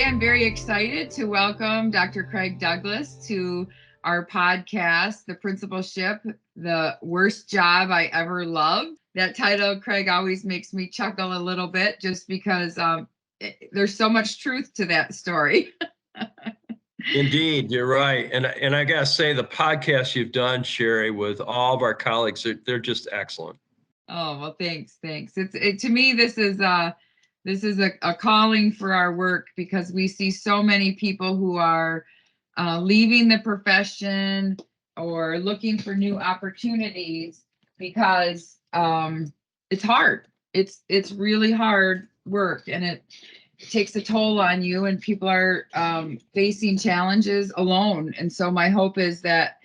I'm very excited to welcome Dr. Craig Douglas to our podcast, The Principalship, the worst job I ever loved. That title, Craig, always makes me chuckle a little bit just because there's so much truth to that story. Indeed, you're right. And I got to say, the podcast you've done, Sherry, with all of our colleagues, they're just excellent. Oh, well, thanks. To me, this is a calling for our work because we see so many people who are leaving the profession or looking for new opportunities because it's hard. It's really hard work, and it takes a toll on you, and people are facing challenges alone. And so my hope is that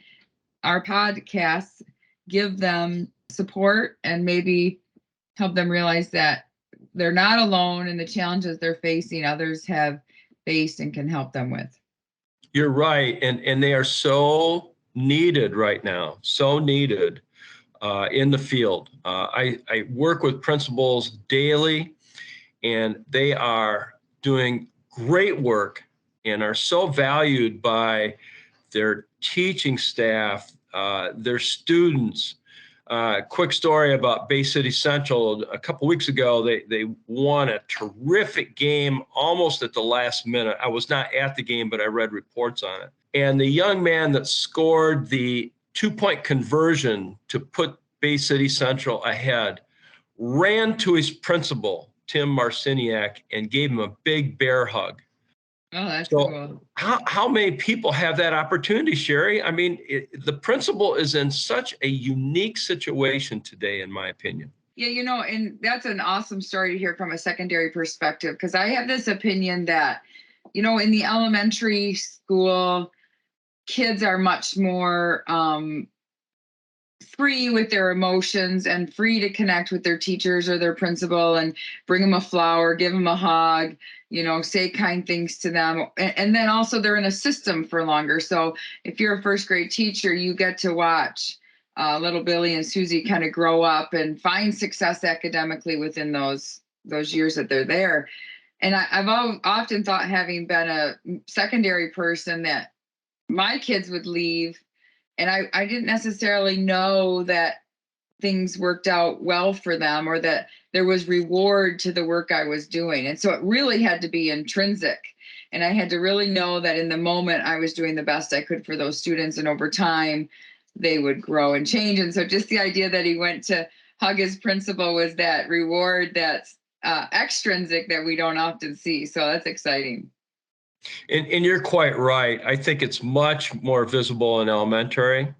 our podcasts give them support and maybe help them realize that they're not alone in the challenges they're facing. Others have faced and can help them with. You're right. And they are so needed right now, so needed in the field. I work with principals daily, and they are doing great work and are so valued by their teaching staff, their students. Quick story about Bay City Central. A couple weeks ago, they won a terrific game almost at the last minute. I was not at the game, but I read reports on it. And the young man that scored the 2-point conversion to put Bay City Central ahead ran to his principal, Tim Marciniak, and gave him a big bear hug. Oh, that's cool. How many people have that opportunity, Sherry? I mean, the principal is in such a unique situation today, in my opinion. Yeah, and that's an awesome story to hear from a secondary perspective, because I have this opinion that, in the elementary school, kids are much more free with their emotions and free to connect with their teachers or their principal and bring them a flower, give them a hug, say kind things to them. And then also they're in a system for longer. So if you're a first grade teacher, you get to watch little Billy and Susie kind of grow up and find success academically within those years that they're there. And I've often thought, having been a secondary person, that my kids would leave, and I didn't necessarily know that things worked out well for them or that there was reward to the work I was doing. And so it really had to be intrinsic. And I had to really know that in the moment I was doing the best I could for those students, and over time they would grow and change. And so just the idea that he went to hug his principal was that reward that's extrinsic that we don't often see. So that's exciting. And you're quite right. I think it's much more visible in elementary.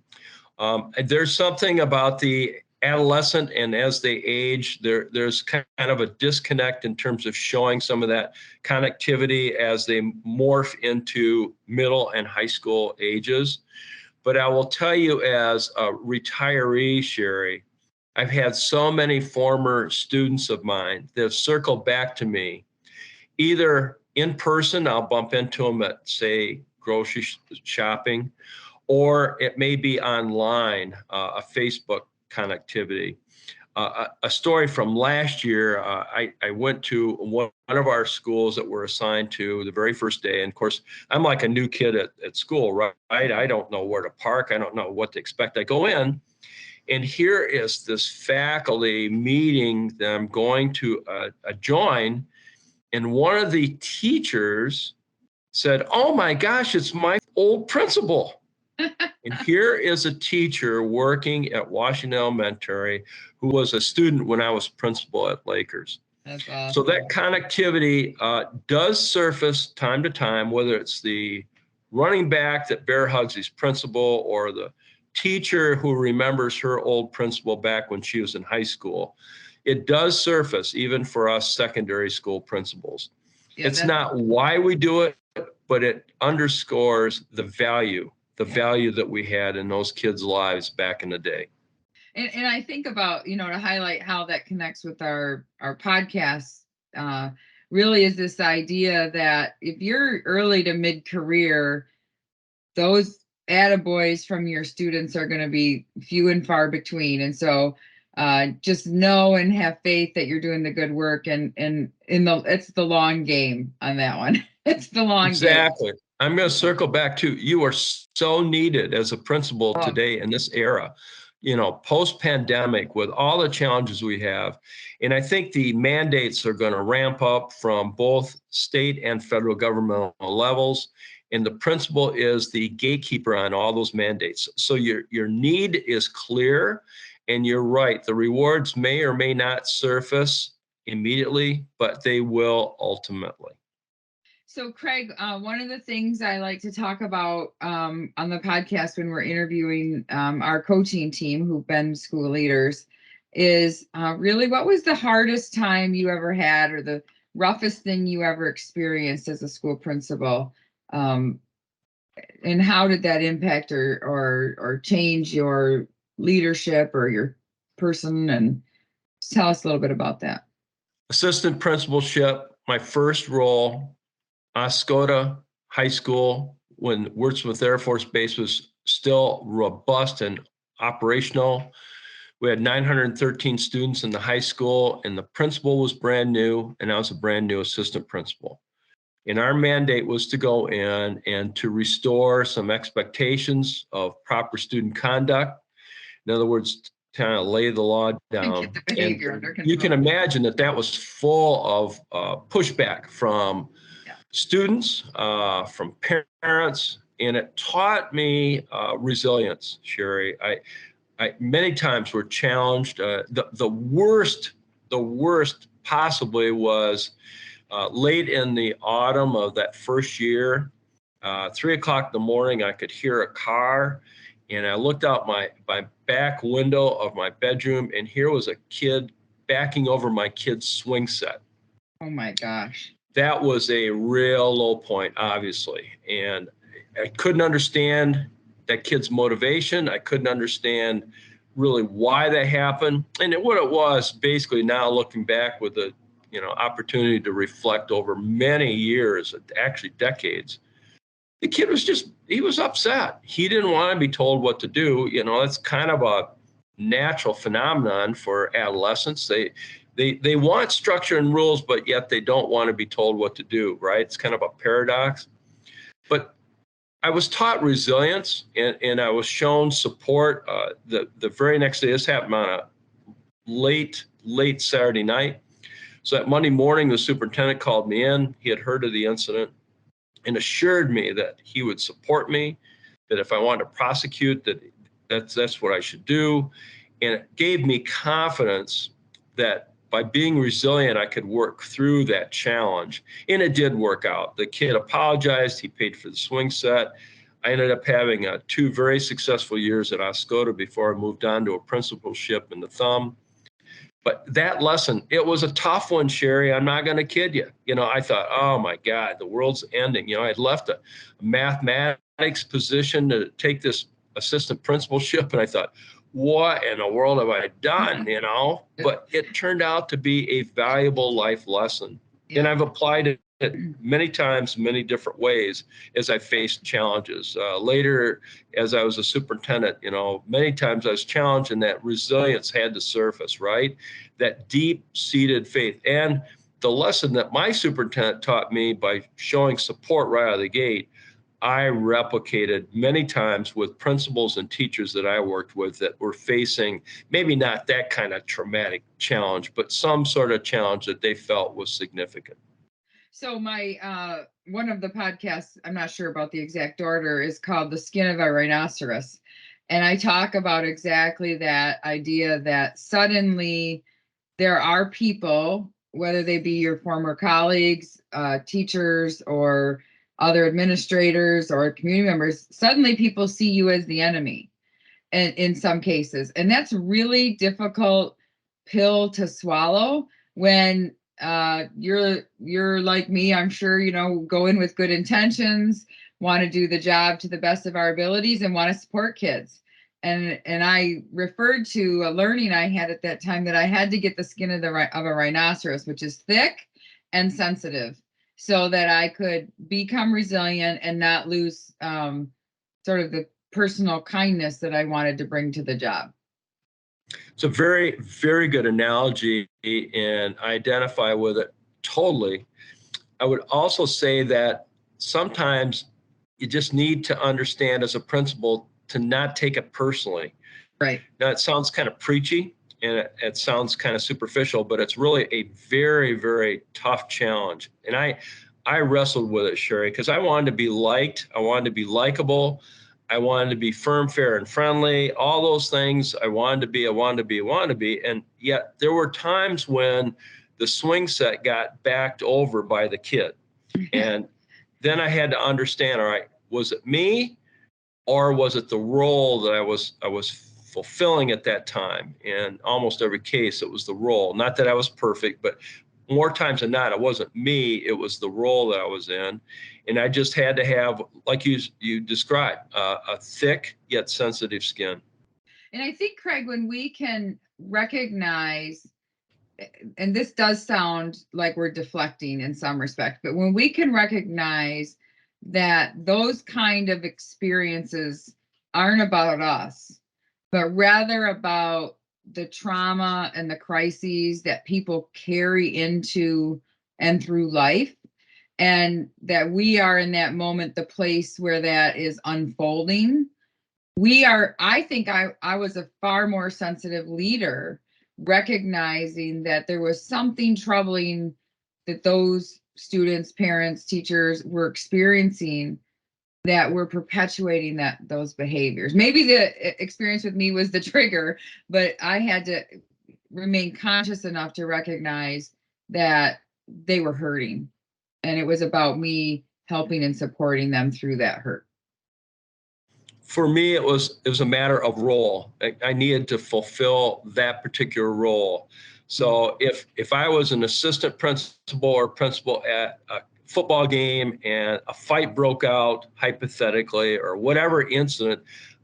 There's something about the adolescent, and as they age, there's kind of a disconnect in terms of showing some of that connectivity as they morph into middle and high school ages. But I will tell you, as a retiree, Sherry, I've had so many former students of mine that have circled back to me, either in person, I'll bump into them at, say, grocery shopping, or it may be online, a Facebook connectivity. A story from last year, I went to one of our schools that we're assigned to the very first day. And of course, I'm like a new kid at school, right? I don't know where to park. I don't know what to expect. I go in, and here is this faculty meeting that I'm going to join. And one of the teachers said, "Oh my gosh, it's my old principal." And here is a teacher working at Washington Elementary who was a student when I was principal at Lakers. That's awesome. So that connectivity does surface time to time, whether it's the running back that bear hugs his principal or the teacher who remembers her old principal back when she was in high school. It does surface even for us secondary school principals. Yeah, it's not why we do it, but it underscores the value that we had in those kids' lives back in the day. And I think about, to highlight how that connects with our podcasts, really is this idea that if you're early to mid-career, those attaboys from your students are going to be few and far between. And so just know and have faith that you're doing the good work, and it's the long game on that one. It's the long Exactly. I'm going to circle back to, you are so needed as a principal game. today in this era, post pandemic, with all the challenges we have. And I think the mandates are going to ramp up from both state and federal governmental levels. And the principal is the gatekeeper on all those mandates. So your need is clear. And you're right, the rewards may or may not surface immediately, but they will ultimately. So, Craig, one of the things I like to talk about on the podcast when we're interviewing our coaching team who've been school leaders is really, what was the hardest time you ever had, or the roughest thing you ever experienced as a school principal? And how did that impact or change your leadership or your person? And tell us a little bit about that. Assistant principalship, my first role, Oscoda High School, when Wordsmith Air Force Base was still robust and operational. We had 913 students in the high school, and the principal was brand new, and I was a brand new assistant principal. And our mandate was to go in and to restore some expectations of proper student conduct. In other words, kind of lay the law down. Get the behavior under control. You can imagine that was full of pushback from students, from parents, and it taught me resilience, Sherry. I many times were challenged. The worst possibly was late in the autumn of that first year, 3 o'clock in the morning, I could hear a car, and I looked out my back window of my bedroom, and here was a kid backing over my kid's swing set. Oh my gosh. That was a real low point, obviously. And I couldn't understand that kid's motivation. I couldn't understand really why that happened. And what it was, basically, now looking back with the opportunity to reflect over many years, actually decades, the kid he was upset. He didn't want to be told what to do. That's kind of a natural phenomenon for adolescents. They want structure and rules, but yet they don't want to be told what to do, right? It's kind of a paradox. But I was taught resilience, and I was shown support. The very next day, this happened on a late Saturday night. So that Monday morning, the superintendent called me in. He had heard of the incident and assured me that he would support me, that if I wanted to prosecute, that's what I should do. And it gave me confidence that by being resilient, I could work through that challenge. And it did work out. The kid apologized. He paid for the swing set. I ended up having 2 very successful years at Oscoda before I moved on to a principalship in the Thumb. But that lesson, it was a tough one, Sherry. I'm not going to kid you. I thought, oh my God, the world's ending. I'd left a mathematics position to take this assistant principalship, and I thought, what in the world have I done? But it turned out to be a valuable life lesson, and I've applied it many times, many different ways as I faced challenges. Later, as I was a superintendent, many times I was challenged, and that resilience had to surface, right? That deep-seated faith. And the lesson that my superintendent taught me by showing support right out of the gate, I replicated many times with principals and teachers that I worked with that were facing maybe not that kind of traumatic challenge, but some sort of challenge that they felt was significant. So my one of the podcasts, I'm not sure about the exact order, is called The Skin of a Rhinoceros. And I talk about exactly that idea that suddenly there are people, whether they be your former colleagues, teachers, or other administrators or community members, suddenly people see you as the enemy, and in some cases. And that's a really difficult pill to swallow when you're like me, I'm sure, go in with good intentions, want to do the job to the best of our abilities, and want to support kids. And I referred to a learning I had at that time, that I had to get the skin of a rhinoceros, which is thick and sensitive, so that I could become resilient and not lose sort of the personal kindness that I wanted to bring to the job. It's a very, very good analogy, and I identify with it totally. I would also say that sometimes you just need to understand as a principal to not take it personally. Right. Now, it sounds kind of preachy and it sounds kind of superficial, but it's really a very, very tough challenge. And I wrestled with it, Sherry, because I wanted to be liked. I wanted to be likable. I wanted to be firm, fair, and friendly. All those things I wanted to be. And yet there were times when the swing set got backed over by the kid. And then I had to understand, all right, was it me or was it the role that I was fulfilling at that time? In almost every case, it was the role. Not that I was perfect, but more times than not, it wasn't me, it was the role that I was in. And I just had to have, like you described, a thick yet sensitive skin. And I think, Craig, when we can recognize, and this does sound like we're deflecting in some respect, but when we can recognize that those kind of experiences aren't about us, but rather about the trauma and the crises that people carry into and through life, and that we are in that moment the place where that is unfolding, I think I was a far more sensitive leader, recognizing that there was something troubling that those students, parents, teachers were experiencing, that were perpetuating those behaviors. Maybe the experience with me was the trigger, but I had to remain conscious enough to recognize that they were hurting, and it was about me helping and supporting them through that hurt. For me, it was a matter of role. I needed to fulfill that particular role. So if I was an assistant principal or principal at a football game and a fight broke out, hypothetically, or whatever incident,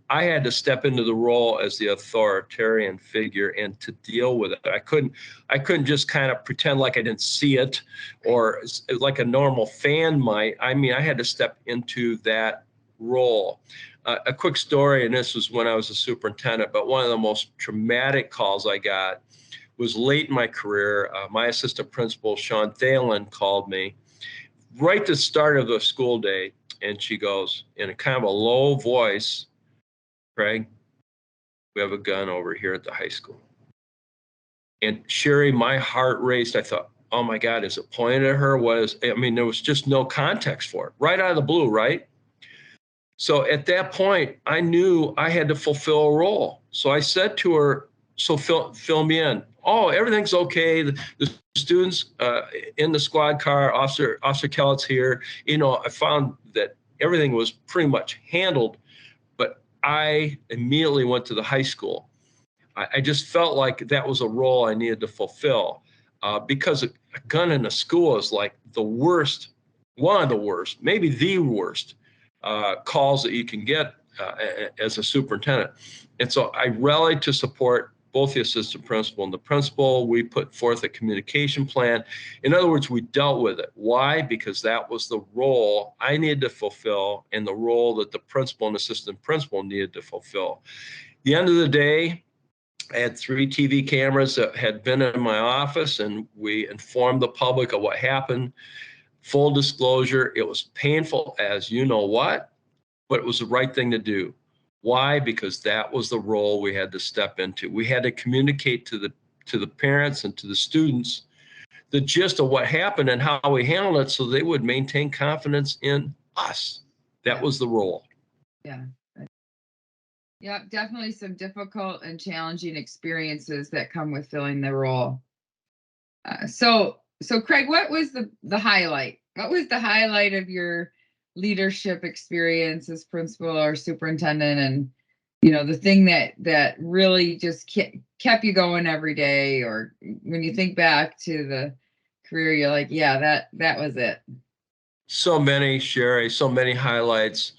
I had to step into the role as the authoritarian figure and to deal with it. I couldn't just kind of pretend like I didn't see it, or like a normal fan might. I mean, I had to step into that role. A quick story, and this was when I was a superintendent, but one of the most traumatic calls I got was late in my career. My assistant principal, Sean Thalen, called me right at the start of the school day, and she goes, in a kind of a low voice, Craig, we have a gun over here at the high school. And Sherry, my heart raced. I thought, oh my God, is it pointed at her? There was just no context for it, right out of the blue, right? So at that point, I knew I had to fulfill a role. So I said to her, so fill me in. Oh, everything's okay. The students in the squad car, Officer Kellett's here. I found that everything was pretty much handled, but I immediately went to the high school. I just felt like that was a role I needed to fulfill, because a gun in a school is like the worst, one of the worst, maybe the worst calls that you can get as a superintendent. And so I rallied to support both the assistant principal and the principal. We put forth a communication plan. In other words, we dealt with it. Why? Because that was the role I needed to fulfill and the role that the principal and assistant principal needed to fulfill. At the end of the day, I had 3 TV cameras that had been in my office, and we informed the public of what happened. Full disclosure, it was painful as you know what, but it was the right thing to do. Why? Because that was the role we had to step into. We had to communicate to the parents and to the students the gist of what happened and how we handled it, so they would maintain confidence in us. That was the role. Yeah. Yeah, definitely some difficult and challenging experiences that come with filling the role. So Craig, what was the highlight? What was the highlight of your leadership experience as principal or superintendent, and the thing that really just kept you going every day, or when you think back to the career, you're like, yeah, that was it. So many, Sherry, so many highlights.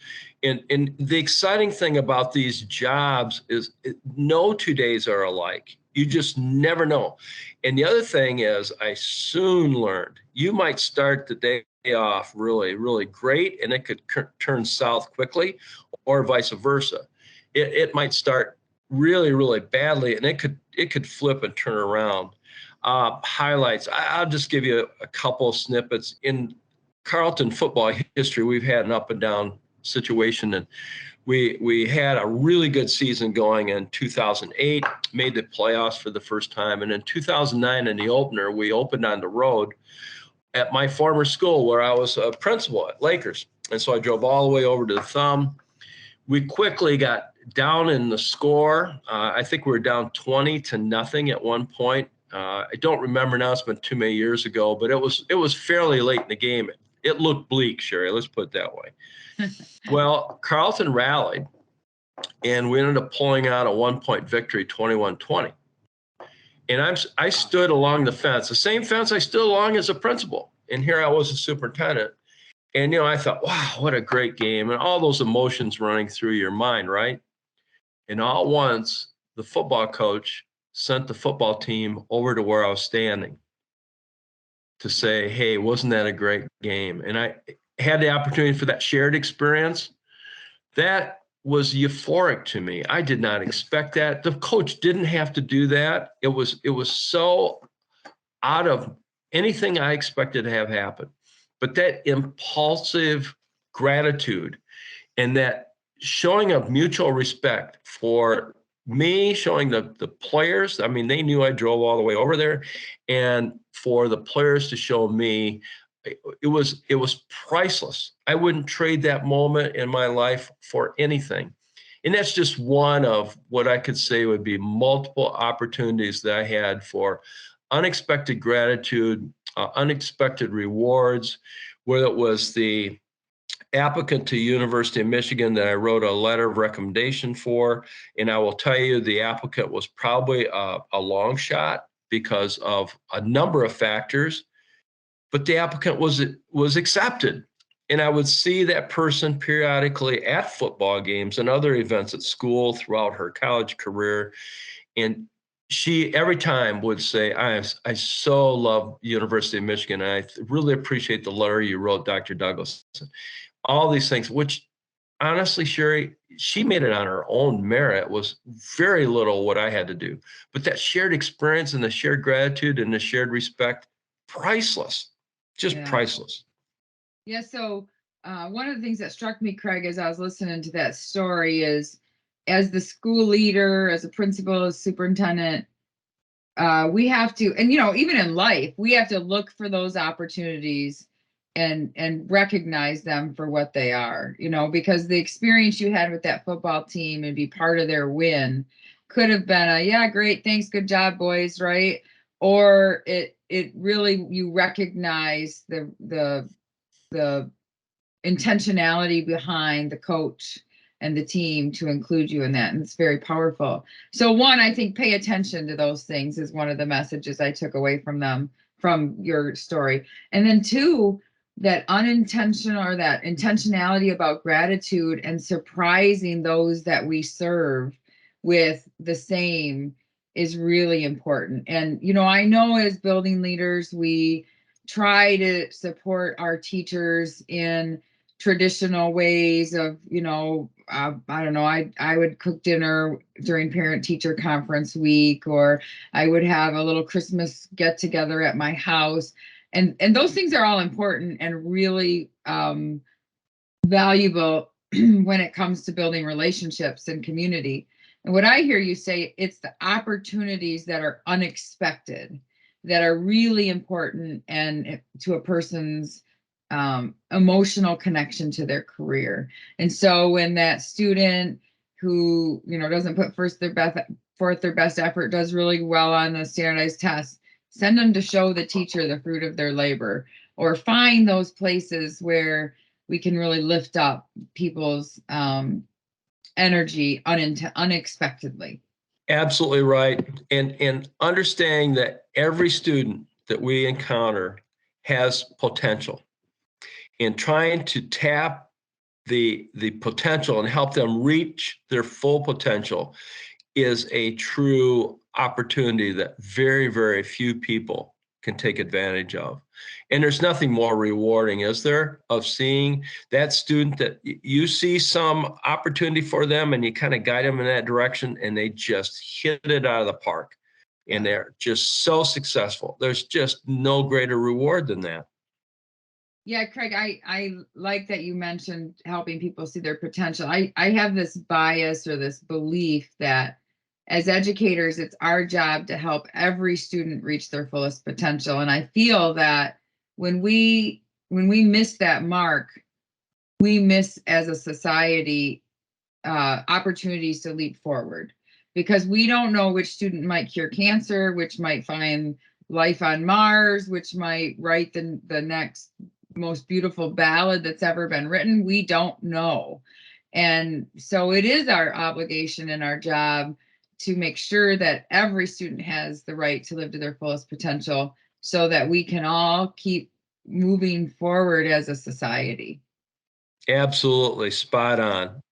And the exciting thing about these jobs is no 2 days are alike. You just never know. And the other thing is, I soon learned you might start the day off really, really great, and it could turn south quickly, or vice versa. It might start really, really badly, and it could it could flip and turn around. Highlights. I'll just give you a couple of snippets. In Carleton football history, we've had an up and down situation, and we had a really good season going in 2008, made the playoffs for the first time. And in 2009, in the opener, we opened on the road at my former school where I was a principal at Lakers. And so I drove all the way over to the Thumb. We quickly got down in the score. I think we were down 20-0 at one point. I don't remember now, it's been too many years ago, but it was fairly late in the game. It looked bleak, Sherry, let's put it that way. Well, Carleton rallied, and we ended up pulling out a 1-point victory, 21-20. And I stood along the fence, the same fence I stood along as a principal. And here I was a superintendent. And, I thought, wow, what a great game. And all those emotions running through your mind, right? And all at once, the football coach sent the football team over to where I was standing to say, hey, wasn't that a great game? And I had the opportunity for that shared experience. That was euphoric to me. I did not expect that. The coach didn't have to do that. It was so out of anything I expected to have happen. But that impulsive gratitude and that showing of mutual respect for me, showing the players, I mean, they knew I drove all the way over there, and for the players to show me, it was priceless. I wouldn't trade that moment in my life for anything. And that's just one of what I could say would be multiple opportunities that I had for unexpected gratitude, unexpected rewards, whether it was the applicant to University of Michigan that I wrote a letter of recommendation for. And I will tell you, the applicant was probably a long shot because of a number of factors, but the applicant was accepted. And I would see that person periodically at football games and other events at school throughout her college career. And she every time would say, I so love University of Michigan. And I really appreciate the letter you wrote, Dr. Douglas. All these things, which honestly, Sherry, she made it on her own merit. It was very little what I had to do. But that shared experience and the shared gratitude and the shared respect, priceless, just priceless. Yeah. So one of the things that struck me, Craig, as I was listening to that story is, as the school leader, as a principal, as superintendent, we have to, and even in life, we have to look for those opportunities and recognize them for what they are, because the experience you had with that football team and be part of their win could have been yeah, great, thanks, good job, boys, right? Or it really, you recognize the intentionality behind the coach and the team to include you in that. And it's very powerful. So one, I think pay attention to those things is one of the messages I took away from your story. And then two, that unintentional or that intentionality about gratitude and surprising those that we serve with the same is really important. And, I know as building leaders, we try to support our teachers in traditional ways of, I don't know, I would cook dinner during parent teacher conference week, or I would have a little Christmas get together at my house. And those things are all important and really valuable when it comes to building relationships and community. And what I hear you say, it's the opportunities that are unexpected that are really important and to a person's emotional connection to their career. And so when that student who doesn't put forth their best effort, does really well on a standardized test, send them to show the teacher the fruit of their labor, or find those places where we can really lift up people's energy unexpectedly. Absolutely right. And understanding that every student that we encounter has potential, and trying to tap the potential and help them reach their full potential is a true opportunity that very, very few people can take advantage of. And there's nothing more rewarding, is there, of seeing that student that you see some opportunity for them and you kind of guide them in that direction and they just hit it out of the park. and they're just so successful. There's just no greater reward than that. Yeah, Craig, I like that you mentioned helping people see their potential. I have this bias or this belief that as educators, it's our job to help every student reach their fullest potential. And I feel that when we miss that mark, we miss as a society opportunities to leap forward, because we don't know which student might cure cancer, which might find life on Mars, which might write the next most beautiful ballad that's ever been written. We don't know. And so it is our obligation and our job to make sure that every student has the right to live to their fullest potential, so that we can all keep moving forward as a society. Absolutely spot on.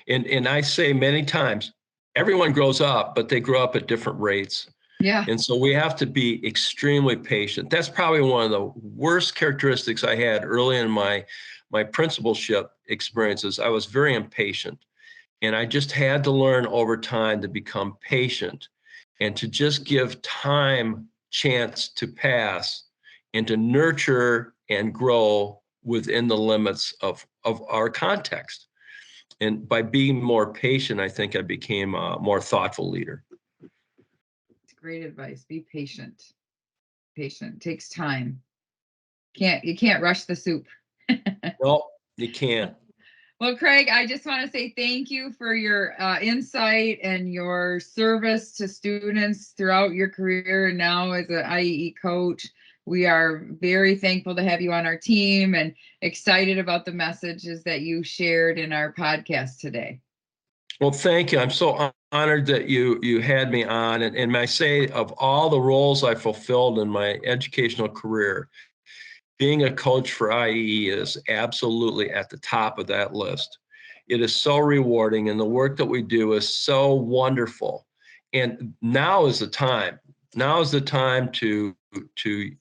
And I say many times, everyone grows up, but they grow up at different rates. Yeah. And so we have to be extremely patient. That's probably one of the worst characteristics I had early in my principalship experiences. I was very impatient, and I just had to learn over time to become patient and to just give time chance to pass and to nurture and grow within the limits of our context. And by being more patient, I think I became a more thoughtful leader. It's great advice. Be patient. Patient takes time. You can't rush the soup. No, you can't. Well, Craig, I just want to say thank you for your insight and your service to students throughout your career, and now as an IEE coach. We are very thankful to have you on our team and excited about the messages that you shared in our podcast today. Well, thank you. I'm so honored that you had me on. And I say, of all the roles I fulfilled in my educational career, being a coach for IEE is absolutely at the top of that list. It is so rewarding, and the work that we do is so wonderful. And now is the time. Now is the time to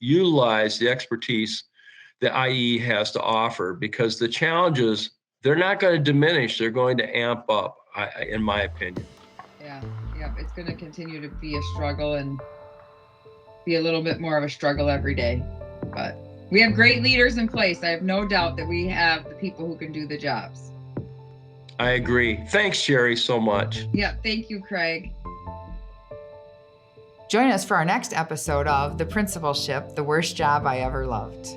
utilize the expertise that IEE has to offer, because the challenges, they're not going to diminish. They're going to amp up, in my opinion. Yeah, it's going to continue to be a struggle and be a little bit more of a struggle every day. But we have great leaders in place. I have no doubt that we have the people who can do the jobs. I agree. Thanks, Sherry, so much. Yeah, thank you, Craig. Join us for our next episode of The Principalship, the Worst Job I Ever Loved.